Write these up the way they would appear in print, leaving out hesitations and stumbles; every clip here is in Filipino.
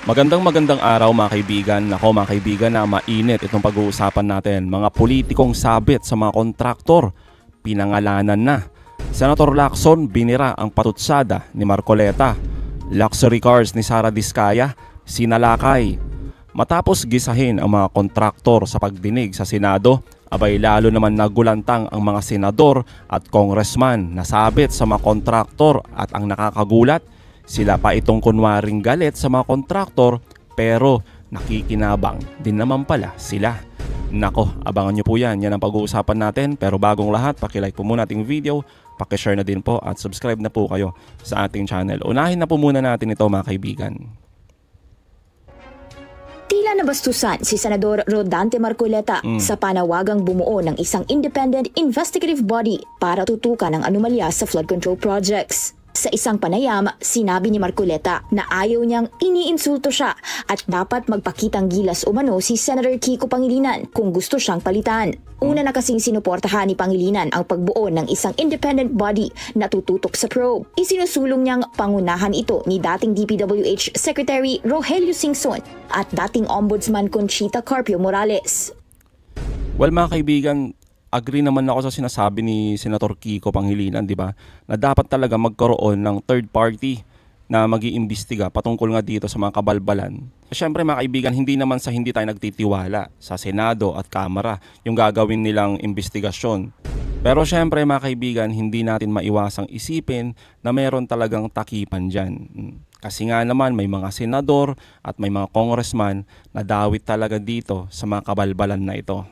Magandang araw mga kaibigan. Ako mga kaibigan na mainit itong pag-uusapan natin. Mga politikong sabit sa mga kontraktor, pinangalanan na. Senator Lacson binira ang patutsada ni Marcoleta. Luxury cars ni Sara Diskaya sinalakay. Matapos gisahin ang mga kontraktor sa pagdinig sa Senado, abay lalo naman nagulantang ang mga senador at congressman na sabit sa mga kontraktor at ang nakakagulat, sila pa itong kunwaring galit sa mga kontraktor pero nakikinabang din naman pala sila. Nako, abangan nyo po yan. Yan ang pag-uusapan natin. Pero bagong lahat, pakilike po muna ating video, pakishare na din po at subscribe na po kayo sa ating channel. Unahin na po muna natin ito mga kaibigan. Tila nabastusan si Senador Rodante Marcoleta sa panawagang bumuo ng isang independent investigative body para tutukan ang anomalya sa flood control projects. Sa isang panayam, sinabi ni Marcoleta na ayaw niyang iniinsulto siya at dapat magpakitang gilas umano si Senator Kiko Pangilinan kung gusto siyang palitan. Una na kasing sinuportahan ni Pangilinan ang pagbuo ng isang independent body na tututok sa probe. Isinusulong niyang pangunahan ito ni dating DPWH Secretary Rogelio Singson at dating Ombudsman Conchita Carpio Morales. Well mga kaibigan, agree naman ako sa sinasabi ni Senator Kiko Pangilinan, di ba? Na dapat talaga magkaroon ng third party na mag-iimbestiga patungkol nga dito sa mga kabalbalan. Siyempre mga kaibigan, hindi naman sa hindi tayo nagtitiwala sa Senado at Kamara yung gagawin nilang investigasyon. Pero siyempre mga kaibigan, hindi natin maiwasang isipin na meron talagang takipan dyan. Kasi nga naman may mga senador at may mga congressman na dawit talaga dito sa mga kabalbalan na ito.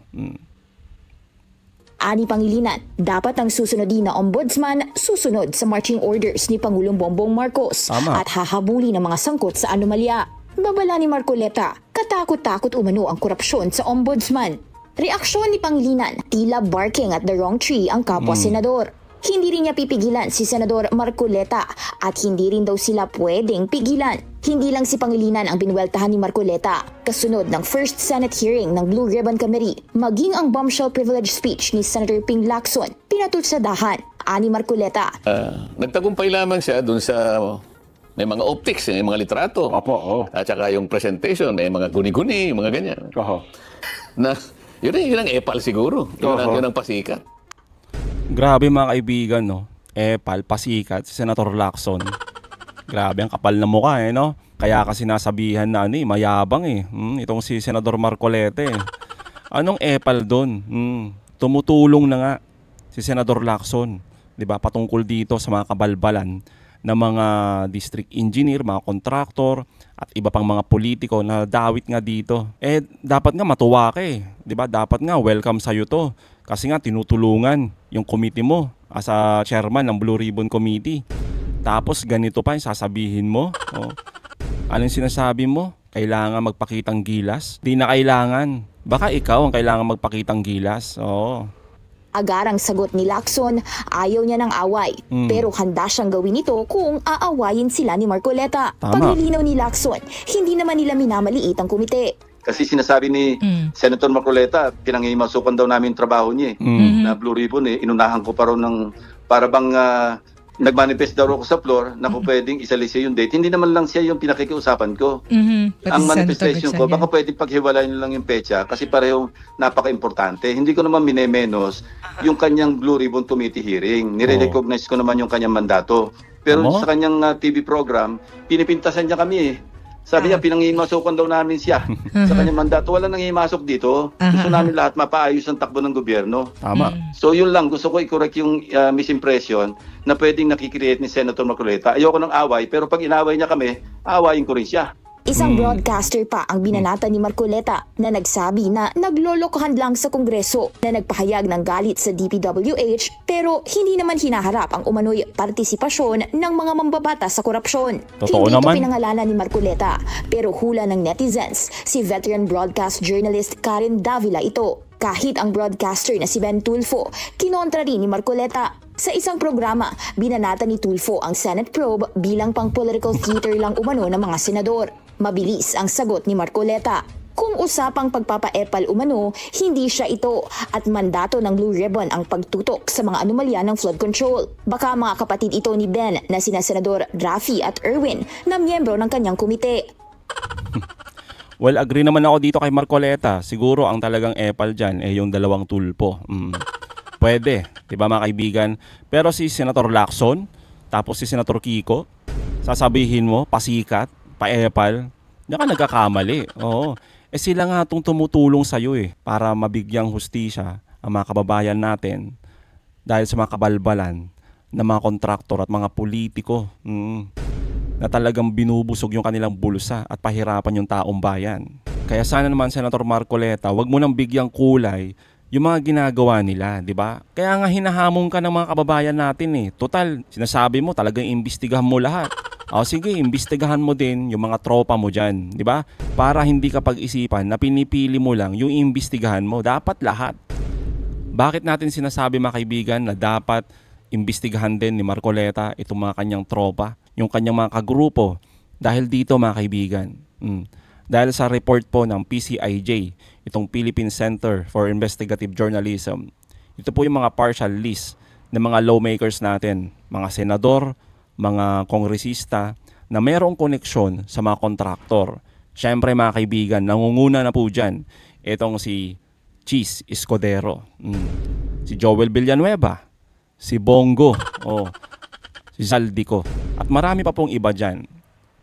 Ani Pangilinan, dapat ang susunod din na ombudsman susunod sa marching orders ni Pangulong Bongbong Marcos. Tama. At hahabuli ng mga sangkot sa anomalya. Babala ni Marcoleta, katakot-takot umano ang korupsyon sa ombudsman. Reaksyon ni Pangilinan, tila barking at the wrong tree ang kapwa senador. Hindi rin niya pipigilan si Senador Marcoleta at hindi rin daw sila pwedeng pigilan. Hindi lang si Pangilinan ang binweltahan ni Marcoleta. Kasunod ng first Senate hearing ng Blue Ribbon Committee, maging ang bombshell privilege speech ni Senator Ping Lacson, pinatutsadahan. Ani Marcoleta. Nagtagumpay lamang siya dun sa may mga optics, may mga litrato. Opo. At saka yung presentation, may mga guni-guni, mga ganyan. Na, yun ang epal siguro. Yun ang pasikat. Grabe mga kaibigan, no? Epal, pasikat, si Senator Lacson. Grabe, ang kapal na mukha, no? Kaya kasi nasabihan na, mayabang, itong si Senador Marcoleta, Anong epal doon? Tumutulong na nga si Senador Lacson, di ba? Patungkol dito sa mga kabalbalan ng mga district engineer, mga kontraktor, at iba pang mga politiko na dawit nga dito. Dapat nga matuwa ka, di ba? Dapat nga welcome sa'yo to. Kasi nga tinutulungan yung committee mo as a chairman ng Blue Ribbon Committee. Tapos ganito pa yung sasabihin mo. Anong sinasabi mo? Kailangan magpakitang gilas? Di na kailangan. Baka ikaw ang kailangan magpakitang gilas. Agarang sagot ni Lacson, ayaw niya ng away. Pero handa siyang gawin ito kung aawayin sila ni Marcoleta. Tama. Paglilinaw ni Lacson, hindi naman nila minamaliit ang komite. Kasi sinasabi ni Senator Marcoleta, pinangimasukan daw namin yung trabaho niya na Blue Ribbon inunahan ko pa rin ng para bang nagmanifest daw ako sa floor na kung pwedeng isalisi yung date. Hindi naman lang siya yung pinakikiusapan ko. Ang manifestation ko, baka pwedeng paghiwalayin lang yung pecha kasi parehong napaka-importante. Hindi ko naman minemenos yung kanyang Blue Ribbon Committee hearing. Nire-recognize ko naman yung kanyang mandato. Pero sa kanyang TV program, pinipintasan niya kami Sabi niya, pinangimasukan daw namin siya sa kanyang mandato. Wala nang imasok dito. Gusto namin lahat mapaayos ang takbo ng gobyerno. Tama. So yun lang, gusto ko i-correct yung misimpression na pwedeng nakikreate ni Senator Marcoleta. Ayoko ng away, pero pag inaway niya kami, aawayin ko rin siya. Isang broadcaster pa ang binanata ni Marcoleta na nagsabi na naglolokohan lang sa Kongreso na nagpahayag ng galit sa DPWH pero hindi naman hinaharap ang umano'y partisipasyon ng mga mambabata sa korupsyon. Totoo Hindi naman. ito pinangalanan ni Marcoleta pero hula ng netizens, si veteran broadcast journalist Karen Davila ito. Kahit ang broadcaster na si Ben Tulfo, kinontra rin ni Marcoleta. Sa isang programa, binanata ni Tulfo ang Senate probe bilang pang political theater lang umano ng mga senador. Mabilis ang sagot ni Marcoleta. Kung usapang pagpapaepal umano, hindi siya ito at mandato ng Blue Ribbon ang pagtutok sa mga anomalya ng flood control. Baka mga kapatid ito ni Ben na sina Senador Raffy at Erwin na miyembro ng kanyang komite. Well, agree naman ako dito kay Marcoleta. Siguro ang talagang epal dyan yung dalawang tulpo. Pwede, di ba mga kaibigan? Pero si Senator Lacson, tapos si Senator Kiko, sasabihin mo, pasikat, paepal, diyan ka nagkakamali. Oo. Sila nga itong tumutulong sa'yo para mabigyang hustisya ang mga kababayan natin dahil sa mga kabalbalan ng mga kontraktor at mga politiko. Na talagang binubusog yung kanilang bulsa at pahirapan yung taong bayan. Kaya sana naman, Senator Marcoleta, wag mo nang bigyang kulay yung mga ginagawa nila, di ba? Kaya nga hinahamon ka ng mga kababayan natin Total, sinasabi mo talagang imbestigahan mo lahat. O sige, imbestigahan mo din yung mga tropa mo dyan, di ba? Para hindi ka pag-isipan na pinipili mo lang yung imbestigahan mo. Dapat lahat. Bakit natin sinasabi mga kaibigan na dapat imbestigahan din ni Marcoleta itong mga kanyang tropa, yung kanyang mga kagrupo? Dahil dito mga kaibigan, dahil sa report po ng PCIJ, itong Philippine Center for Investigative Journalism, ito po yung mga partial list ng mga lawmakers natin, mga senador, mga kongresista na mayroong koneksyon sa mga kontraktor. Siyempre mga kaibigan, nangunguna na po dyan itong si Cheese Escudero, si Joel Villanueva, si Bongo, si Zaldico, at marami pa pong iba dyan.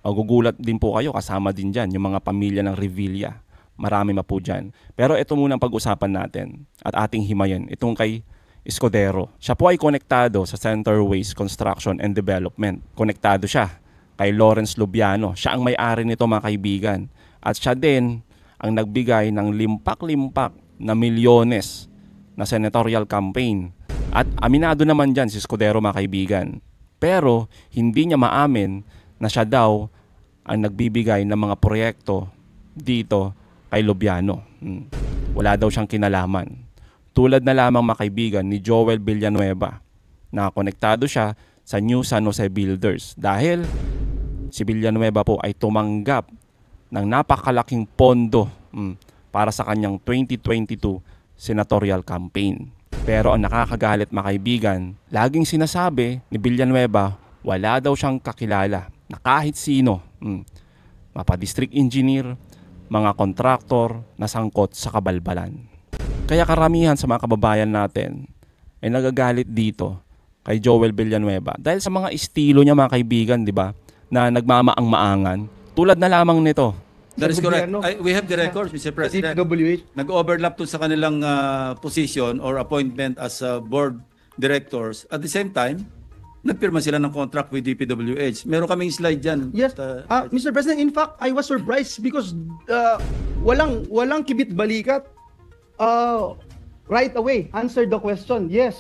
Magugulat din po kayo, kasama din dyan yung mga pamilya ng Revilla. Marami pa po dyan. Pero ito muna ang pag-usapan natin at ating himayin. Itong kay Escudero. Siya po ay konektado sa Centerways Construction and Development. Konektado siya kay Lawrence Lubiano. Siya ang may-ari nito mga kaibigan. At siya din ang nagbigay ng limpak-limpak na milyones na senatorial campaign. At aminado naman dyan si Escudero mga kaibigan. Pero hindi niya maamin na siya daw ang nagbibigay ng mga proyekto dito kay Lubiano. Wala daw siyang kinalaman. Tulad na lamang mga kaibigan ni Joel Villanueva na konektado siya sa New San Jose Builders dahil si Villanueva po ay tumanggap ng napakalaking pondo para sa kanyang 2022 senatorial campaign. Pero ang nakakagalit mga kaibigan, laging sinasabi ni Villanueva wala daw siyang kakilala na kahit sino, mapa-district engineer, mga kontraktor na sangkot sa kabalbalan. Kaya karamihan sa mga kababayan natin ay nagagalit dito kay Joel Villanueva dahil sa mga estilo niya mga kaibigan, di ba, na nagmamaang-maangan. Tulad na lamang nito. That is correct. We have the records, Mr. President. Nag-overlap to sa kanilang position or appointment as board directors. At the same time, nagpirma sila ng contract with DPWH. Meron kaming slide dyan. Yes. Mr. President, in fact, I was surprised because walang kibit-balikat. Right away, answered the question. Yes,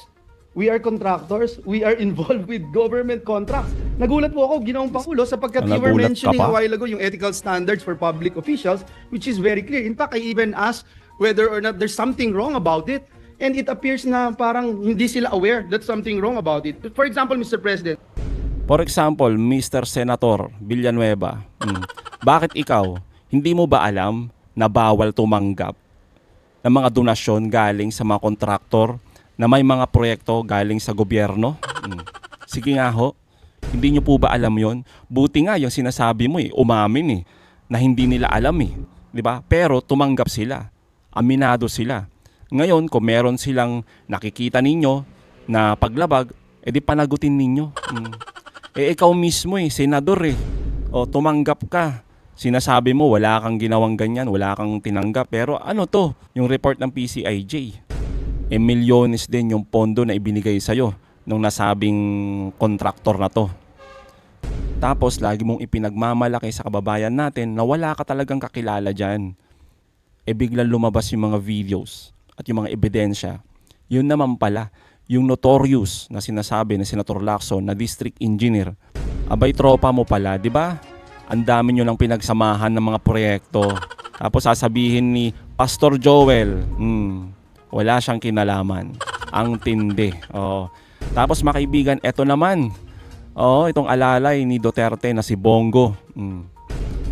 we are contractors. We are involved with government contracts. Nagulat po ako, Ginoong Pangulo, sapagkat you were mentioning a while ago yung ethical standards for public officials, which is very clear. In fact, I even asked whether or not there's something wrong about it. And it appears na parang hindi sila aware that something wrong about it. For example, Mr. President. For example, Mr. Senator Villanueva, bakit ikaw, hindi mo ba alam na bawal tumanggap ng mga donasyon galing sa mga kontraktor na may mga proyekto galing sa gobyerno? Sige nga ho, hindi nyo po ba alam yon? Buti nga yung sinasabi mo umamin na hindi nila alam di ba? Pero tumanggap sila, aminado sila. Ngayon, kung meron silang nakikita ninyo na paglabag, edi panagutin ninyo. Ikaw mismo senador O tumanggap ka. Sinasabi mo wala kang ginawang ganyan, wala kang tinanggap. Pero ano to? Yung report ng PCIJ. Milyones din yung pondo na ibinigay sa'yo nung nasabing kontraktor na to. Tapos lagi mong ipinagmamalaki sa kababayan natin na wala ka talagang kakilala dyan. Biglang lumabas yung mga videos at yung mga ebidensya. Yun naman pala, yung notorious na sinasabi ni Senator Lacson na district engineer. Abay, tropa mo pala, di ba? Ang dami nyo lang pinagsamahan ng mga proyekto. Tapos sasabihin ni Pastor Joel, wala siyang kinalaman. Ang tindi. Tapos mga kaibigan, eto naman. Itong alalay ni Duterte na si Bongo.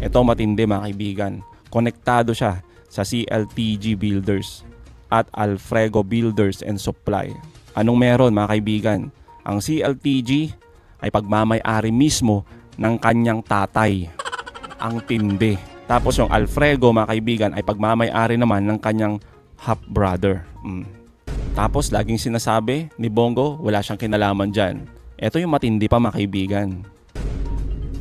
Ito matindi mga kaibigan. Konektado siya sa CLTG Builders at Alfrego Builders and Supply. Anong meron mga kaibigan? Ang CLTG ay pagmamay-ari mismo ng kanyang tatay. Ang tindi. Tapos yung Alfredo, mga kaibigan, ay pagmamay-ari naman ng kanyang half-brother. Tapos laging sinasabi ni Bongo, wala siyang kinalaman dyan. Ito yung matindi pa, mga kaibigan.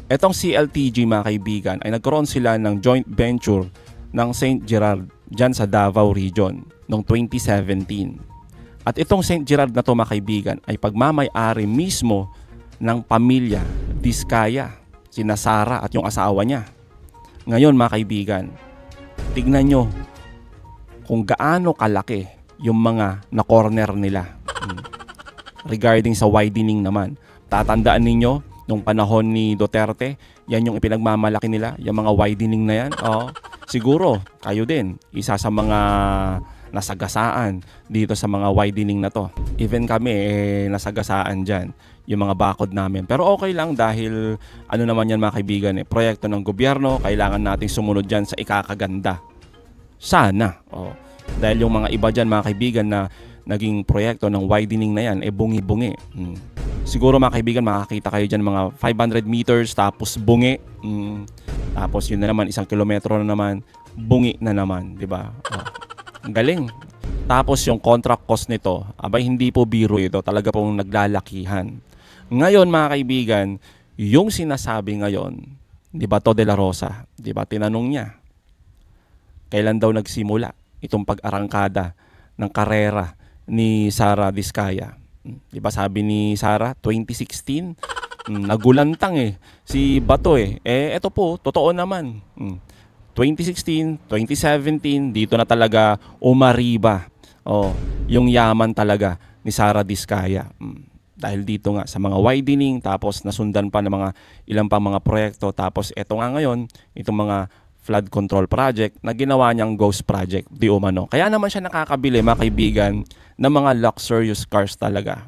Etong CLTG, mga kaibigan, ay nagkaroon sila ng joint venture ng St. Gerard dyan sa Davao Region noong 2017. At itong St. Gerard na to, mga kaibigan, ay pagmamay-ari mismo ng pamilya Diskaya, sina Sara at yung asawa niya. Ngayon, mga kaibigan, tignan nyo kung gaano kalaki yung mga na-corner nila. Regarding sa widening naman, tatandaan ninyo nung panahon ni Duterte, yan yung ipinagmamalaki nila, yung mga widening na yan. Siguro kayo din, isa sa mga nasagasaan dito sa mga widening na to. Even kami nasagasaan dyan, yung mga bakod namin. Pero okay lang dahil ano naman yan, mga kaibigan, proyekto ng gobyerno, kailangan nating sumunod dyan sa ikakaganda. Sana. Dahil yung mga iba dyan, mga kaibigan, na naging proyekto ng widening na yan, bungi-bungi. Siguro, mga kaibigan, makakita kayo dyan mga 500 meters, tapos bungi. Tapos yun na naman, 1 kilometro na naman, bungi na naman, di ba? Ang galing. Tapos yung contract cost nito, abay hindi po biro ito, talaga pong naglalakihan. Ngayon, mga kaibigan, yung sinasabi ngayon, di ba, to de la Rosa, di ba, tinanong niya, kailan daw nagsimula itong pag-arangkada ng karera ni Sara Diskaya. Di ba, sabi ni Sara, 2016, nagulantang si Bato eto po, totoo naman. 2016, 2017, dito na talaga umariba yung yaman talaga ni Sara Diskaya. Dahil dito nga sa mga widening, tapos nasundan pa ng mga ilang pang mga proyekto, tapos eto nga ngayon, itong mga flood control project na ginawa niyang ghost project, di umano. Kaya naman siya nakakabili, mga kaibigan, ng mga luxurious cars talaga.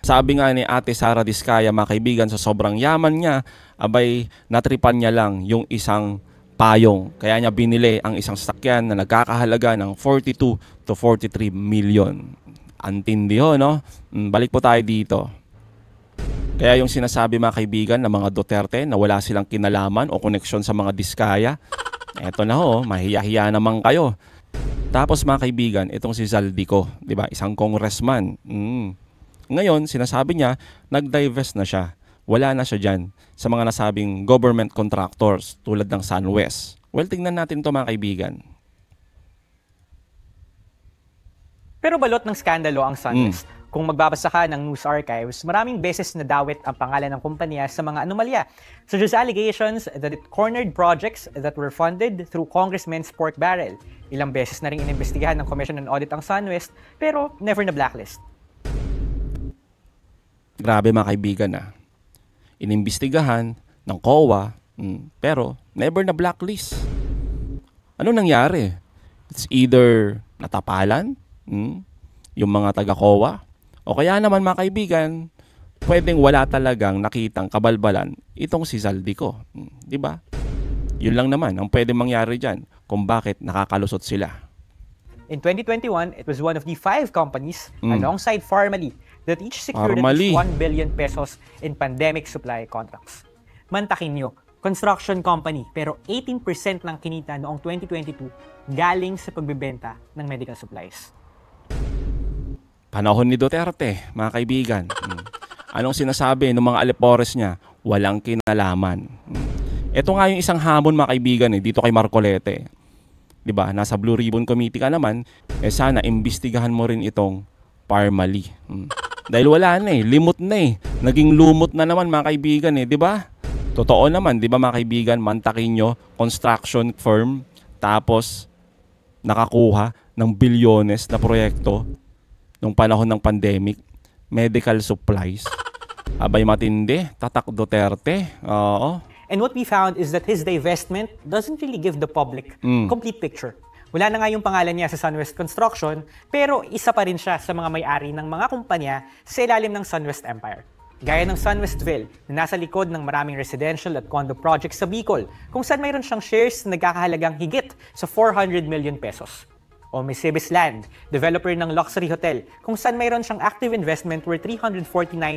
Sabi nga ni Ate Sara Diskaya, mga kaibigan, sa sobrang yaman niya, abay natripan niya lang yung isang payong. Kaya niya binili ang isang sasakyan na nagkakahalaga ng 42 to 43 million. Antindi ho, no? Balik po tayo dito. Kaya yung sinasabi, mga kaibigan, ng mga Duterte na wala silang kinalaman o koneksyon sa mga Diskaya, eto na ho, mahiya-hiya naman kayo. Tapos, mga kaibigan, itong si Zaldico, di ba? Isang congressman. Ngayon, sinasabi niya, nag-divest na siya. Wala na siya dyan sa mga nasabing government contractors tulad ng SunWest. Well, tingnan natin to, mga kaibigan. Pero balot ng skandalo ang SunWest. Kung magbabasa ka ng news archives, maraming beses nadawit ang pangalan ng kumpanya sa mga anomalya, such as allegations that it cornered projects that were funded through Congressman's pork barrel. Ilang beses na rin inimbestigahan ng Commission on Audit ang SunWest, pero never na blacklist. Grabe, mga kaibigan, inimbestigahan ng COA, pero never na blacklist. Ano nangyari? It's either natapalan, yung mga taga-COA, o kaya naman, mga kaibigan, pwedeng wala talagang nakitang kabalbalan itong si Zaldico. Di ba? Yun lang naman ang pwedeng mangyari dyan kung bakit nakakalusot sila. In 2021, it was one of the 5 companies alongside Pharmally that each secured at least 1 billion pesos in pandemic supply contracts. Mantakin nyo, construction company, pero 18% ng kinita noong 2022 galing sa pagbebenta ng medical supplies. Panahon ni Duterte, mga kaibigan. Anong sinasabi ng mga alipores niya? Walang kinalaman. Ito nga yung isang hamon, mga kaibigan, dito kay Marcolete. Diba? Nasa Blue Ribbon Committee ka naman, sana imbestigahan mo rin itong Pharmally. Dahil wala na limot na Naging lumot na naman, mga kaibigan diba? Totoo naman, diba, mga kaibigan, mantakin nyo, construction firm, tapos nakakuha ng bilyones na proyekto nung panahon ng pandemic, medical supplies. Abay matindi, tatak Duterte. Oo. And what we found is that his divestment doesn't really give the public complete picture. Wala na nga yung pangalan niya sa SunWest Construction, pero isa pa rin siya sa mga may-ari ng mga kumpanya sa ilalim ng SunWest Empire. Gaya ng SunWestville na nasa likod ng maraming residential at condo projects sa Bicol, kung saan mayroon siyang shares na nagkakahalagang higit sa 400 million pesos. O may Cibis Land, developer ng luxury hotel, kung saan mayroon siyang active investment worth 349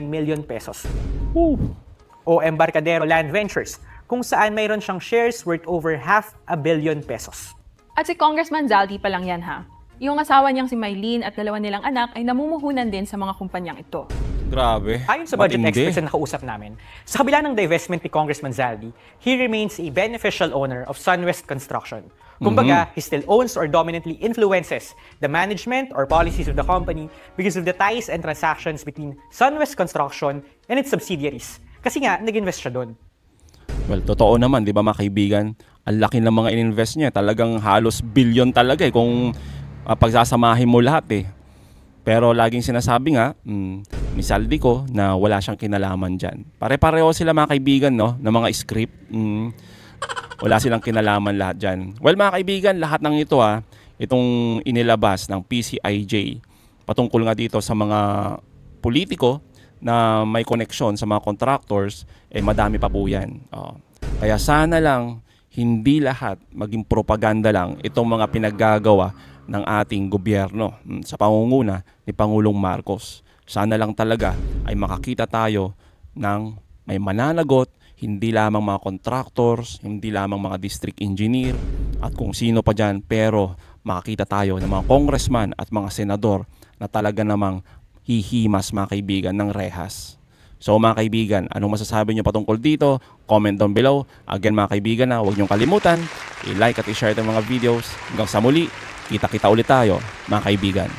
million pesos. O Embarcadero Land Ventures, kung saan mayroon siyang shares worth over $500 million pesos. At si Congressman Zaldi pa lang yan ha. Yung asawa niyang si Mylene at dalawa nilang anak ay namumuhunan din sa mga kumpanyang ito. Grabe. Ayon sa budget experts na nakausap namin, sa kabila ng divestment ni Congressman Zaldi, he remains a beneficial owner of SunWest Construction. Kumbaga, he still owns or dominantly influences the management or policies of the company because of the ties and transactions between SunWest Construction and its subsidiaries. Kasi nga, nag-invest siya doon. Well, totoo naman, di ba mga kaibigan? Ang laki ng mga in-invest niya. Talagang halos billion talaga kung pagsasamahin mo lahat Pero laging sinasabi nga, ni Zaldi ko na wala siyang kinalaman dyan. Pare-pareho sila mga kaibigan, no? Na mga script. Wala silang kinalaman lahat dyan. Well mga kaibigan, lahat ng ito itong inilabas ng PCIJ patungkol nga dito sa mga politiko na may koneksyon sa mga contractors, madami pa po yan. Kaya sana lang, hindi lahat maging propaganda lang itong mga pinaggagawa ng ating gobyerno sa pangunguna ni Pangulong Marcos. Sana lang talaga ay makakita tayo ng may mananagot, hindi lamang mga contractors, hindi lamang mga district engineer, at kung sino pa dyan, pero makakita tayo ng mga congressman at mga senador na talaga namang hihimas mga kaibigan ng rehas. So mga kaibigan, anong masasabi nyo patungkol dito? Comment down below. Again mga kaibigan, huwag nyo kalimutan, i-like at i-share itong mga videos. Hanggang sa muli, kita-kita ulit tayo mga kaibigan.